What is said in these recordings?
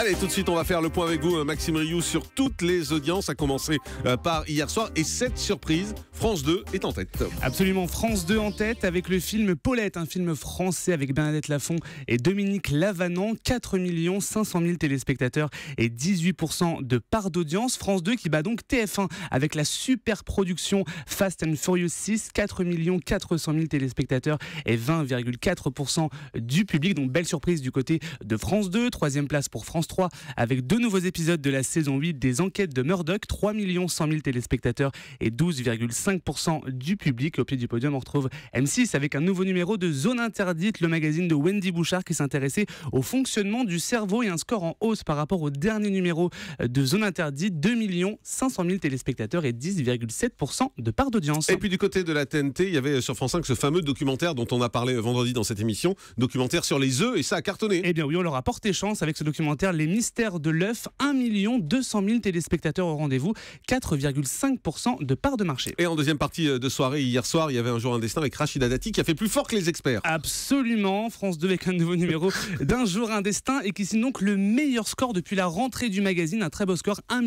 Allez, tout de suite, on va faire le point avec vous, Maxime Rioux, sur toutes les audiences, à commencer par hier soir. Et cette surprise, France 2 est en tête. Absolument, France 2 en tête avec le film Paulette, un film français avec Bernadette Lafont et Dominique Lavanant. 4 500 000 téléspectateurs et 18% de part d'audience. France 2 qui bat donc TF1 avec la super production Fast and Furious 6. 4 400 000 téléspectateurs et 20,4% du public. Donc belle surprise du côté de France 2. Troisième place pour France 3 avec 2 nouveaux épisodes de la saison 8 des Enquêtes de Murdoch. 3 100 000 téléspectateurs et 12,5% du public. Au pied du podium, on retrouve M6 avec un nouveau numéro de Zone Interdite, le magazine de Wendy Bouchard qui s'intéressait au fonctionnement du cerveau, et un score en hausse par rapport au dernier numéro de Zone Interdite. 2 500 000 téléspectateurs et 10,7% de part d'audience. Et puis du côté de la TNT, il y avait sur France 5 ce fameux documentaire dont on a parlé vendredi dans cette émission, documentaire sur les œufs, et ça a cartonné. Eh bien oui, on leur a porté chance avec ce documentaire Les Mystères de l'œuf. 1 200 000 téléspectateurs au rendez-vous, 4,5% de part de marché. Et en deuxième partie de soirée, hier soir, il y avait Un jour un destin avec Rachida Dati qui a fait plus fort que les experts. Absolument, France 2 avec un nouveau numéro d'Un jour un destin, et qui signe donc le meilleur score depuis la rentrée du magazine. Un très beau score, 1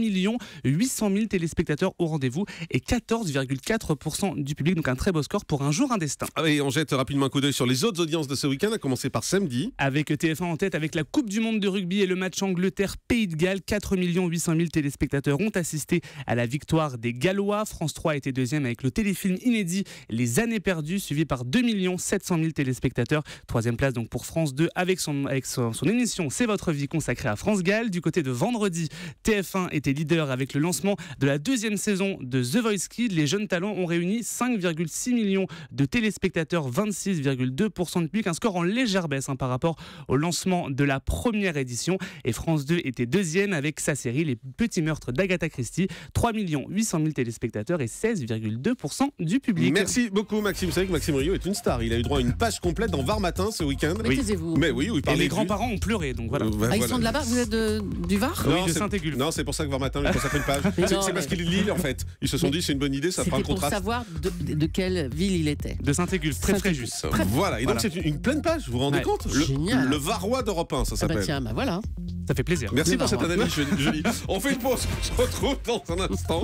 800 000 téléspectateurs au rendez-vous et 14,4% du public. Donc un très beau score pour Un jour un destin. Et on jette rapidement un coup d'œil sur les autres audiences de ce week-end, à commencer par samedi. Avec TF1 en tête, avec la Coupe du Monde de rugby et le match Angleterre-Pays de Galles. 4 800 000 téléspectateurs ont assisté à la victoire des Gallois. France 3 était deuxième avec le téléfilm inédit Les Années Perdues, suivi par 2 700 000 téléspectateurs. Troisième place donc pour France 2 avec son émission C'est votre vie consacrée à France Galles. Du côté de vendredi, TF1 était leader avec le lancement de la deuxième saison de The Voice Kids. Les jeunes talents ont réuni 5,6 millions de téléspectateurs, 26,2% de public, un score en légère baisse par rapport au lancement de la première édition. Et France 2 était deuxième avec sa série Les Petits Meurtres d'Agatha Christie, 3 800 000 téléspectateurs et 16,2% du public. Merci beaucoup Maxime. C'est vrai que Maxime Rioux est une star. Il a eu droit à une page complète dans Var Matin ce week-end. Mais taisez-vous. Mais oui, où il Et parlait les grands-parents ont pleuré, donc voilà. Ils sont de là-bas. Vous êtes du Var? Oui, de Saint-Égulf. Non, c'est pour ça que Var Matin lui consacre une page. C'est parce qu'il est de Lille en fait. Ils se sont dit c'est une bonne idée, ça fera un C'était pour contraste. savoir de quelle ville il était. De Saint-Égulf, très Fréjus. Voilà, et donc c'est une pleine page, vous vous rendez compte? Génial. Le Varois d'Europe 1, ça Ah s'appelle. bah tiens, bah voilà. Ça fait plaisir. Merci Le pour cette Varois. analyse jolie. On fait une pause, on se retrouve dans un instant.